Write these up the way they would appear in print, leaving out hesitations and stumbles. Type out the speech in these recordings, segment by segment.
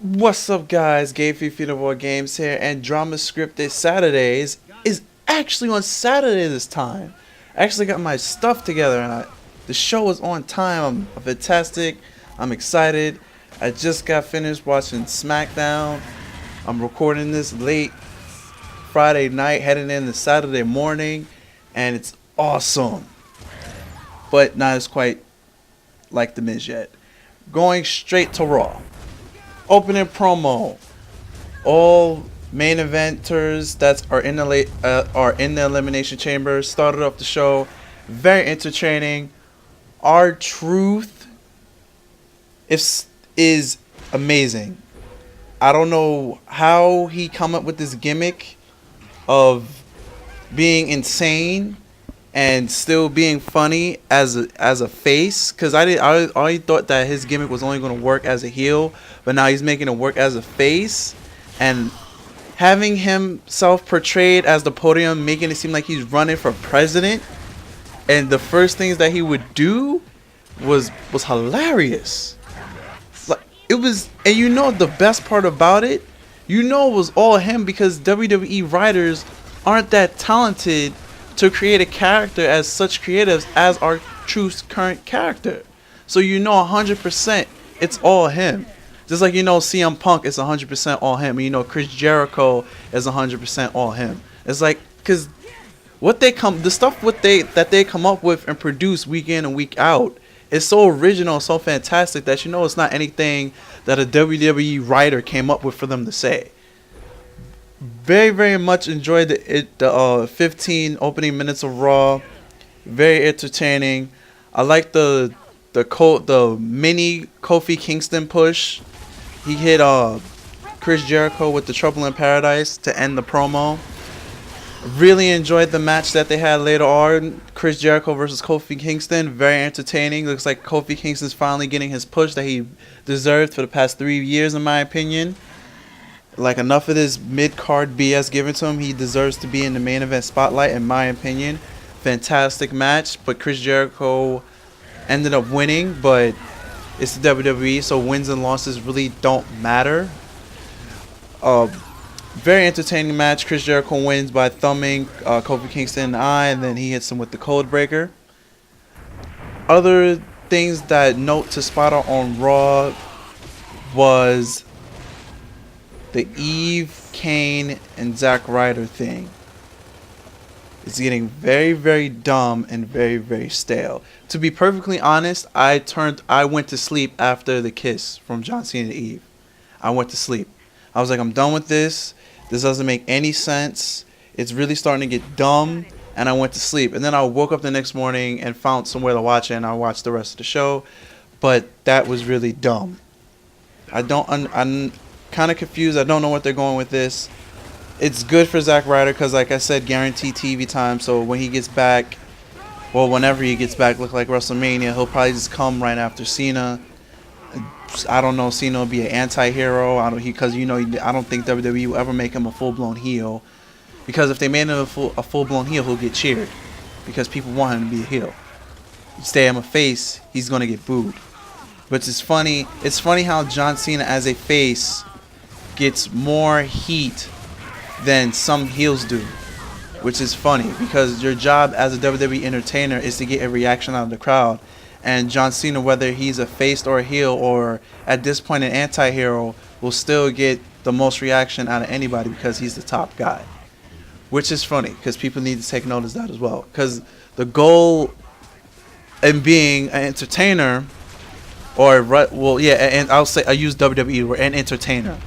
What's up, guys? Game Feet Games here, and Drama Scripted Saturdays is actually on Saturday this time. I actually got my stuff together, and the show is on time. I'm fantastic. I'm excited. I just got finished watching SmackDown. I'm recording this late Friday night, heading into Saturday morning, and it's awesome. But not as quite like The Miz yet. Going straight to Raw. Opening promo. All main eventers that are in the elimination chamber started off the show. Very entertaining. R-Truth is amazing. I don't know how he come up with this gimmick of being insane and still being funny as a face, because I already thought that his gimmick was only going to work as a heel, but now he's making it work as a face, and having himself portrayed as the podium, making it seem like he's running for president, and the first things that he would do was hilarious. Like, it was, and the best part about it, it was all him, because WWE writers aren't that talented to create a character as such creatives as R-Truth's current character. So 100% it's all him. Just like CM Punk is 100% all him. And Chris Jericho is 100% all him. It's like, cause the stuff that they come up with and produce week in and week out is so original, so fantastic that it's not anything that a WWE writer came up with for them to say. Very, very much enjoyed the 15 opening minutes of Raw. Very entertaining. I like the mini Kofi Kingston push. He hit Chris Jericho with the Trouble in Paradise to end the promo. Really enjoyed the match that they had later on. Chris Jericho versus Kofi Kingston. Very entertaining. Looks like Kofi Kingston's finally getting his push that he deserved for the past 3 years, in my opinion. Like, enough of this mid-card BS given to him. He deserves to be in the main event spotlight, in my opinion. Fantastic match, but Chris Jericho ended up winning, but it's the WWE, so wins and losses really don't matter. Very entertaining match. Chris Jericho wins by thumbing Kofi Kingston in the eye, and then he hits him with the code breaker. Other things that note to spot on Raw was the Eve, Kane, and Zack Ryder thing. It's getting very, very dumb and very, very stale. To be perfectly honest, I went to sleep after the kiss from John Cena to Eve. I went to sleep. I was like, I'm done with this. This doesn't make any sense. It's really starting to get dumb. And I went to sleep. And then I woke up the next morning and found somewhere to watch it, and I watched the rest of the show. But that was really dumb. I'm kind of confused. I don't know what they're going with this. It's good for Zack Ryder because, like I said, guaranteed TV time. So when he gets back, well, whenever he gets back, look like WrestleMania, he'll probably just come right after Cena. I don't know. Cena will be an anti-hero. I don't think WWE will ever make him a full-blown heel, because if they made him a full-blown heel, he'll get cheered because people want him to be a heel. Stay him a face, he's gonna get booed. Which is funny. It's funny how John Cena as a face gets more heat than some heels do, which is funny because your job as a WWE entertainer is to get a reaction out of the crowd, and John Cena, whether he's a face or a heel or at this point an anti-hero, will still get the most reaction out of anybody because he's the top guy, which is funny because people need to take notice of that as well, because the goal in being an entertainer, and I use WWE, an entertainer,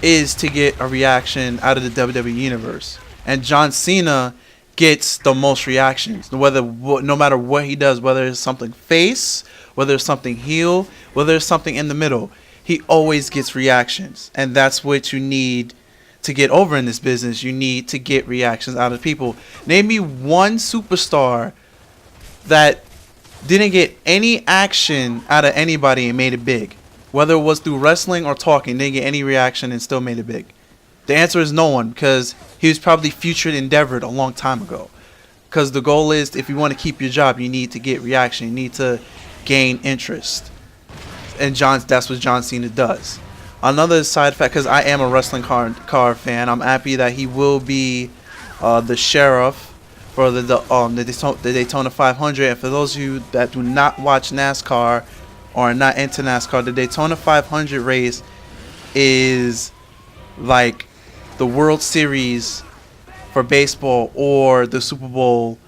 is to get a reaction out of the WWE universe. And John Cena gets the most reactions, no matter what he does, whether it's something face, whether it's something heel, whether it's something in the middle, he always gets reactions. And that's what you need to get over in this business. You need to get reactions out of people. Name me one superstar that didn't get any action out of anybody and made it big. Whether it was through wrestling or talking, didn't get any reaction and still made it big. The answer is no one, because he was probably featured endeavored a long time ago. Because the goal is, if you want to keep your job, you need to get reaction. You need to gain interest. And that's what John Cena does. Another side fact, because I am a wrestling car fan, I'm happy that he will be the sheriff for the Daytona 500. And for those of you that do not watch NASCAR or are not into NASCAR, the Daytona 500 race is like the World Series for baseball or the Super Bowl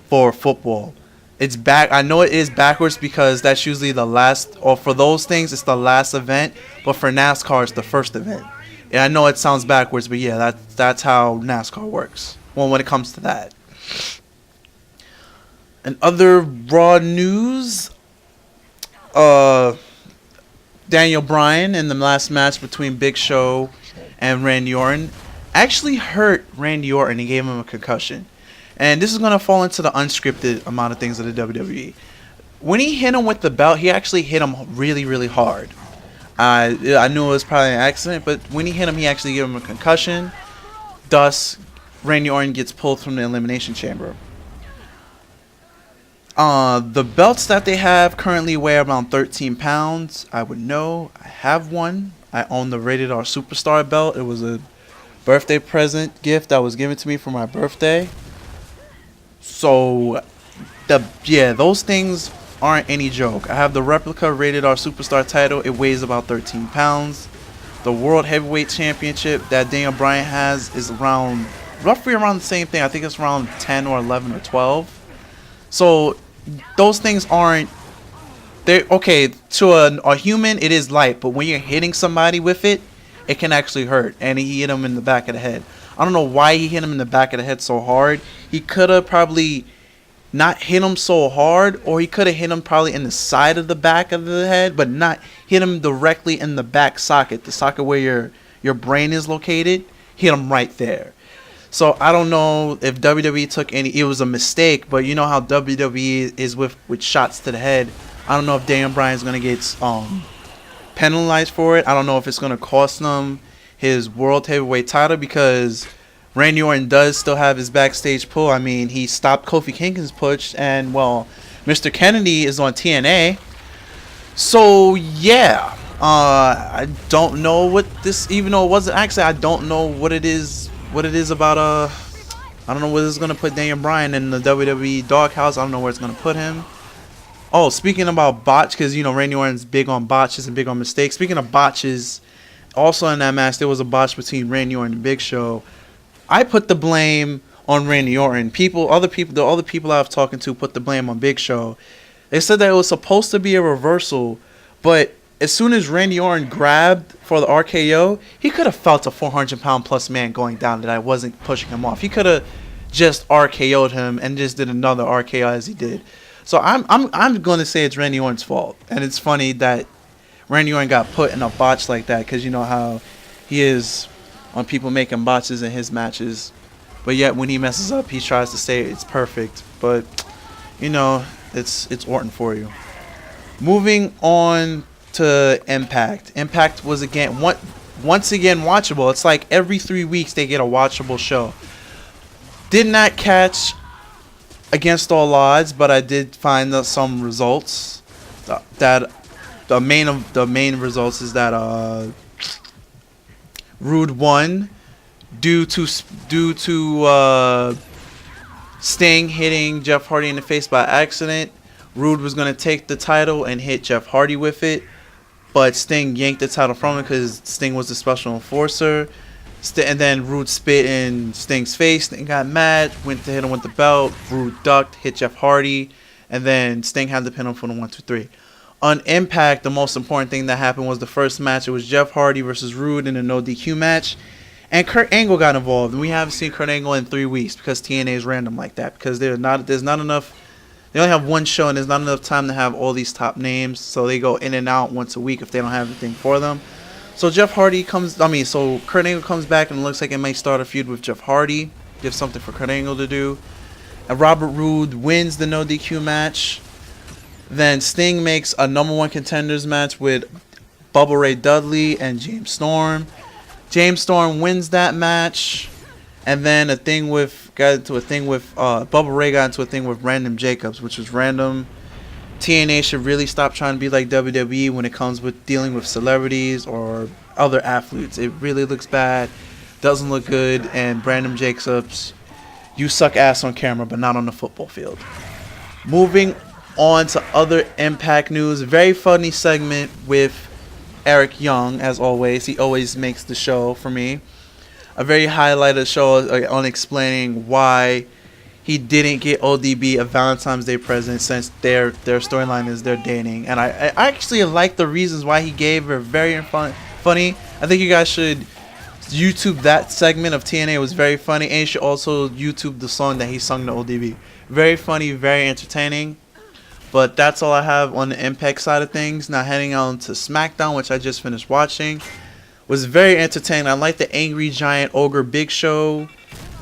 for football. It's back. I know it is backwards because that's usually the last, or for those things, it's the last event. But for NASCAR, it's the first event. And I know it sounds backwards, but yeah, that's how NASCAR works. Well, when it comes to that. And other Raw news, Daniel Bryan in the last match between Big Show and Randy Orton actually hurt Randy Orton. He gave him a concussion. And this is going to fall into the unscripted amount of things of the WWE. When he hit him with the belt, he actually hit him really, really hard. I knew it was probably an accident, but when he hit him, he actually gave him a concussion. Thus, Randy Orton gets pulled from the Elimination Chamber. The belts that they have currently weigh around 13 pounds. I would know. I have one. I own the Rated R Superstar belt. It was a birthday present gift that was given to me for my birthday. So, those things aren't any joke. I have the replica Rated R Superstar title. It weighs about 13 pounds. The World Heavyweight Championship that Daniel Bryan has is roughly around the same thing. I think it's around 10 or 11 or 12. So, those things aren't... They're okay, to a human, it is light. But when you're hitting somebody with it, it can actually hurt. And he hit him in the back of the head. I don't know why he hit him in the back of the head so hard. He could have probably not hit him so hard, or he could have hit him probably in the side of the back of the head, but not hit him directly in the back socket, the socket where your brain is located. Hit him right there. So I don't know if WWE took any. It was a mistake, but you know how WWE is with shots to the head. I don't know if Daniel Bryan is gonna get penalized for it. I don't know if it's gonna cost him his World Heavyweight title, because Randy Orton does still have his backstage pull. I mean, he stopped Kofi Kingston's push, and, well, Mr. Kennedy is on TNA. So, yeah. I don't know what this, even though it wasn't actually, I don't know what it is about, I don't know where this is going to put Daniel Bryan in the WWE doghouse. I don't know where it's going to put him. Oh, speaking about botch, because, you know, Randy Orton's big on botches and big on mistakes. Speaking of botches, also in that match, there was a botch between Randy Orton and Big Show. I put the blame on Randy Orton. The other people I've talking to put the blame on Big Show. They said that it was supposed to be a reversal, but as soon as Randy Orton grabbed for the RKO, he could have felt a 400-pound plus man going down that I wasn't pushing him off. He could have just RKO'd him and just did another RKO as he did. So I'm going to say it's Randy Orton's fault, and it's funny that Randy Orton got put in a botch like that, because you know how he is on people making botches in his matches. But yet when he messes up, he tries to say it's perfect. But, you know, it's Orton for you. Moving on to Impact. Impact was once again watchable. It's like every 3 weeks they get a watchable show. Did not catch Against All Odds, but I did find some results. The main results is that Rude won due to Sting hitting Jeff Hardy in the face by accident. Rude was going to take the title and hit Jeff Hardy with it, but Sting yanked the title from him because Sting was the special enforcer. And then Rude spit in Sting's face. Sting got mad, went to hit him with the belt. Rude ducked, hit Jeff Hardy, and then Sting had to pin him for the 1, 2, 3. On Impact, the most important thing that happened was the first match. It was Jeff Hardy versus Rude in a no DQ match. And Kurt Angle got involved. And we haven't seen Kurt Angle in 3 weeks because TNA is random like that. Because there's not enough. They only have one show and there's not enough time to have all these top names. So they go in and out once a week if they don't have anything for them. So Kurt Angle comes back and it looks like it may start a feud with Jeff Hardy. Give something for Kurt Angle to do. And Robert Roode wins the no DQ match. Then Sting makes a number 1 contenders match with Bubba Ray Dudley and James Storm. James Storm wins that match, and then Bubba Ray got into a thing with Random Jacobs, which was random. TNA should really stop trying to be like WWE when it comes with dealing with celebrities or other athletes. It really looks bad, doesn't look good, and Brandon Jacobs, you suck ass on camera, but not on the football field. Moving on to other Impact news. Very funny segment with Eric Young, as always. He always makes the show for me. A very highlighted show on explaining why he didn't get ODB a Valentine's Day present since their storyline is they're dating. And I actually like the reasons why he gave her. Very funny. I think you guys should YouTube that segment of TNA. It was very funny. And you should also YouTube the song that he sung to ODB. Very funny, very entertaining. But that's all I have on the Impact side of things. Now heading on to SmackDown, which I just finished watching. Was very entertaining. I like the angry giant ogre Big Show.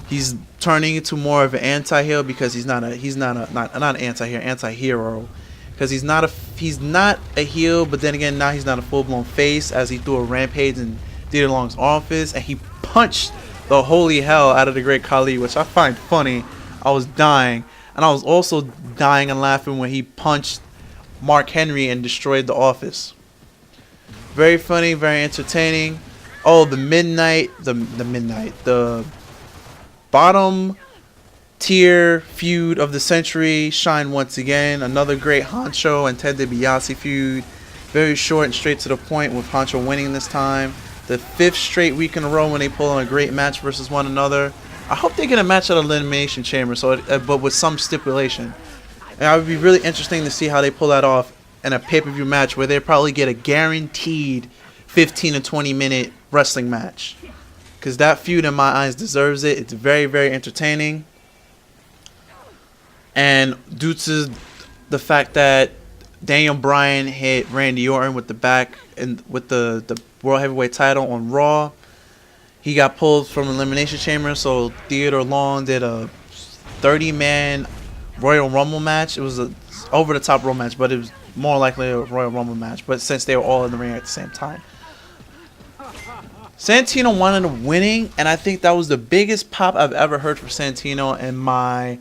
He's turning into more of an anti-heel because he's not an anti-hero, because he's not a heel, but then again now he's not a full-blown face, as he threw a rampage in Theodore Long's office and he punched the holy hell out of the Great Khali, which I find funny. I was dying, and I was also dying and laughing when he punched Mark Henry and destroyed the office. Very funny, very entertaining. Oh, the bottom tier feud of the century shine once again. Another great Honcho and Ted DiBiase feud. Very short and straight to the point, with Honcho winning this time. The 5th straight week in a row when they pull on a great match versus one another. I hope they get a match at Elimination Chamber, but with some stipulation. And it would be really interesting to see how they pull that off in a pay-per-view match where they probably get a guaranteed 15 to 20 minute wrestling match. Because that feud, in my eyes, deserves it. It's very, very entertaining. And due to the fact that Daniel Bryan hit Randy Orton with the back and with the World Heavyweight title on Raw, he got pulled from Elimination Chamber. So Theodore Long did a 30-man Royal Rumble match. It was a over-the-top Rumble match, but it was more likely a Royal Rumble match. But since they were all in the ring at the same time, Santino wanted him winning, and I think that was the biggest pop I've ever heard for Santino in my...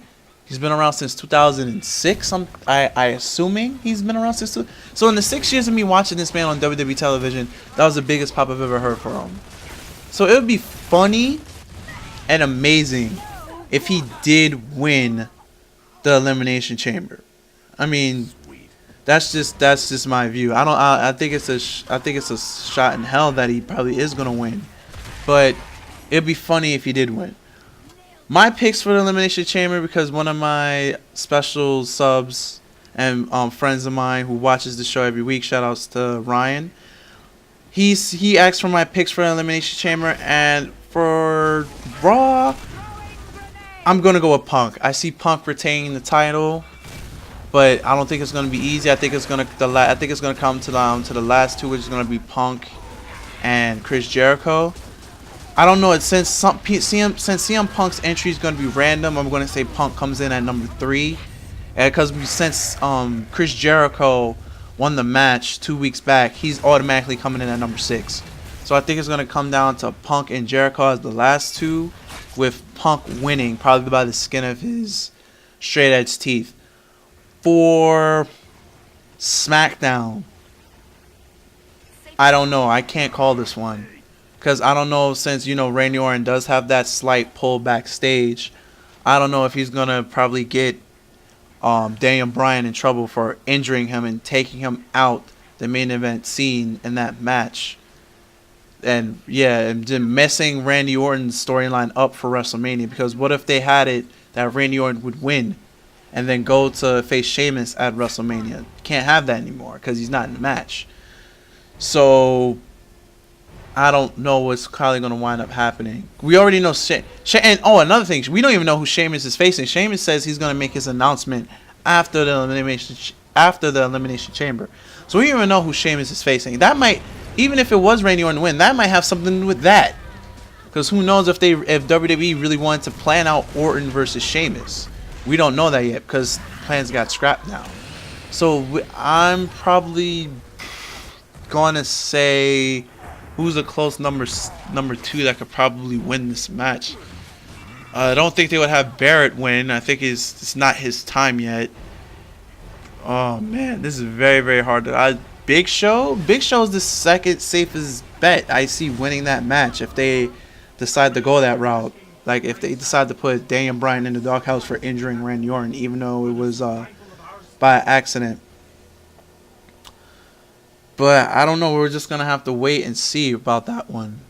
He's been around since 2006. I assuming he's been around since... So in the 6 years of me watching this man on WWE television, that was the biggest pop I've ever heard for him. So it would be funny and amazing if he did win the Elimination Chamber. I mean, that's just my view. I think it's a shot in hell that he probably is gonna win, but it'd be funny if he did win. My picks for the Elimination Chamber, because one of my special subs and friends of mine who watches the show every week, shout outs to Ryan. He asked for my picks for the Elimination Chamber, and for Raw, I'm gonna go with Punk. I see Punk retaining the title, but I don't think it's gonna be easy. I think it's gonna come to the last two, which is gonna be Punk and Chris Jericho. I don't know. Since CM Punk's entry is gonna be random, I'm gonna say Punk comes in at number 3, because since Chris Jericho won the match 2 weeks back, he's automatically coming in at number 6. So I think it's gonna come down to Punk and Jericho as the last two, with Punk winning probably by the skin of his straight edge teeth. For SmackDown, I don't know. I can't call this one, because I don't know, since Randy Orton does have that slight pull backstage. I don't know if he's gonna probably get Daniel Bryan in trouble for injuring him and taking him out the main event scene in that match. And yeah, and then messing Randy Orton's storyline up for WrestleMania, because what if they had it that Randy Orton would win and then go to face Sheamus at WrestleMania? Can't have that anymore because he's not in the match. So I don't know what's probably going to wind up happening. We already know and another thing, we don't even know who Sheamus is facing. Sheamus says he's going to make his announcement after the elimination chamber. So we don't even know who Sheamus is facing. That might, even if it was Randy Orton win, that might have something to do with that. Because who knows if WWE really wanted to plan out Orton versus Sheamus. We don't know that yet because plans got scrapped now. So I'm probably gonna say, who's a close number 2 that could probably win this match? I don't think they would have Barrett win. I think it's not his time yet. Oh man, this is very, very hard. Big Show is the second safest bet IC winning that match if they decide to go that route. Like if they decide to put Daniel Bryan in the doghouse for injuring Randy Orton, even though it was by accident. But I don't know. We're just gonna have to wait and see about that one.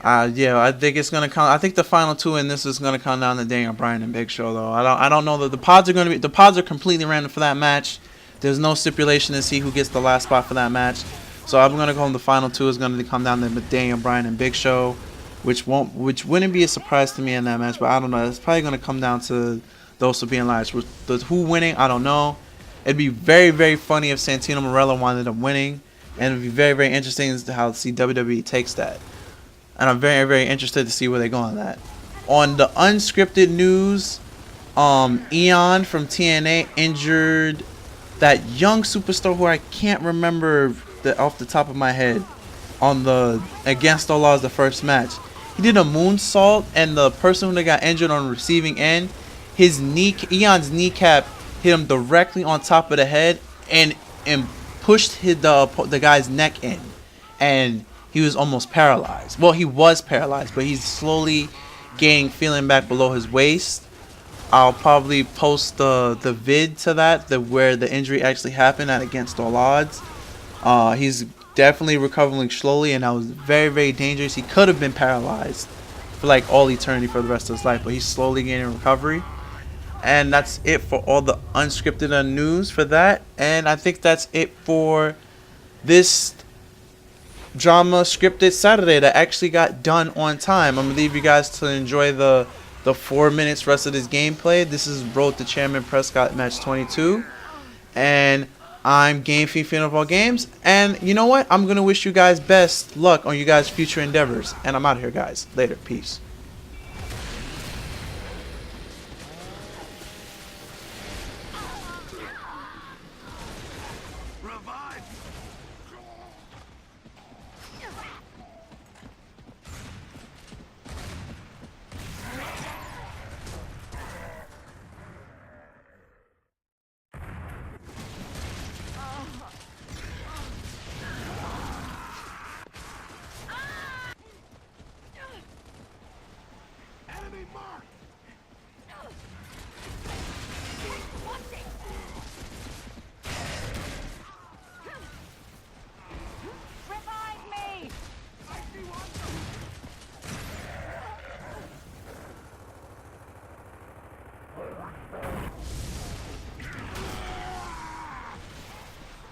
Yeah, I think it's gonna come. I think the final two in this is gonna come down to Daniel Bryan and Big Show, though. I don't know that the pods are gonna be. The pods are completely random for that match. There's no stipulation to see who gets the last spot for that match. So I'm gonna go. The final two is gonna come down to Daniel Bryan and Big Show, which wouldn't be a surprise to me in that match. But I don't know. It's probably gonna come down to those who being last. Who winning? I don't know. It'd be very, very funny if Santino Marella wound up winning, and it'd be very, very interesting as to how see WWE takes that. And I'm very, very interested to see where they go on that. On the unscripted news, Eon from TNA injured that young superstar who I can't remember off the top of my head on the Against All Odds the first match. He did a moonsault, and the person that got injured on the receiving end, Eon's kneecap hit him directly on top of the head and pushed the guy's neck in, and he was almost paralyzed. Well, he was paralyzed, but he's slowly gaining feeling back below his waist. I'll probably post the vid to that, where the injury actually happened at Against All Odds. He's definitely recovering slowly, and that was very, very dangerous. He could have been paralyzed for like all eternity for the rest of his life, but he's slowly gaining recovery. And that's it for all the unscripted news for that. And I think that's it for this drama scripted Saturday that actually got done on time. I'm going to leave you guys to enjoy the 4 minutes rest of this gameplay. This is Road to Chairman Prescott match 22. And I'm Game Fiend Fan of All Games. And you know what? I'm going to wish you guys best luck on you guys' future endeavors. And I'm out of here, guys. Later. Peace.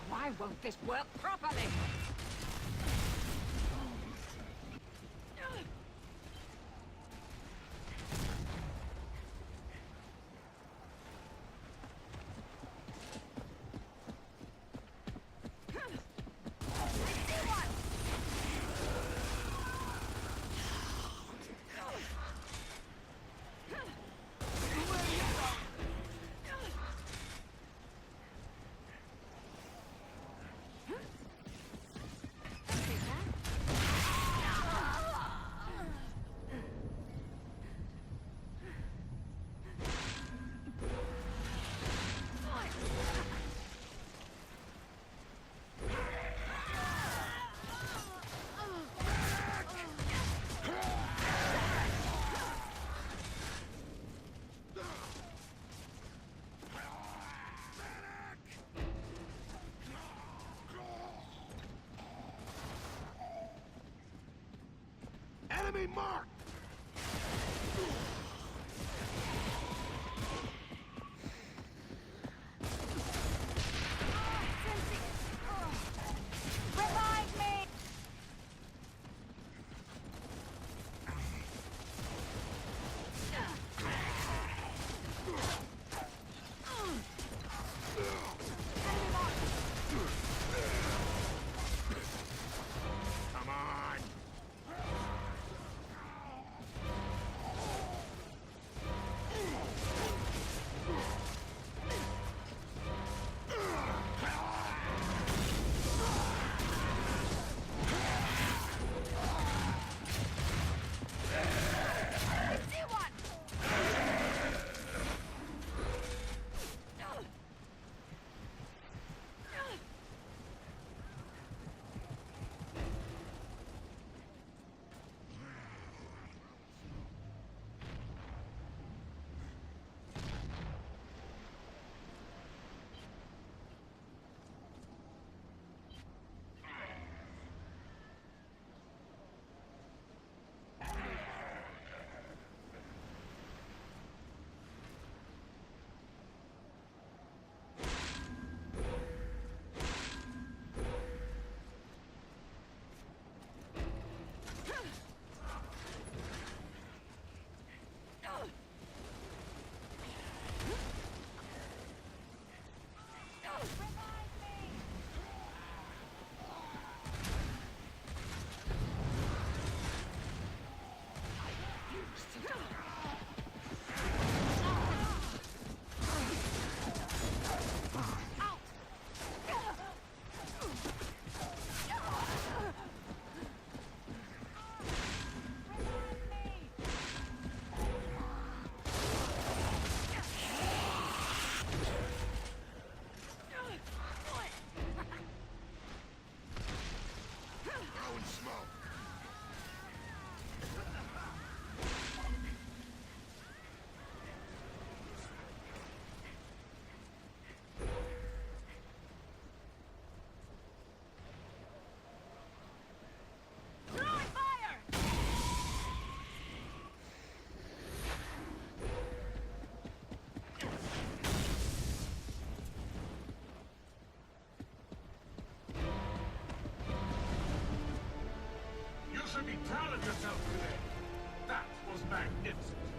Why won't this work properly? Enemy marked! Revive me! Come on! Challenge yourself today. That was magnificent.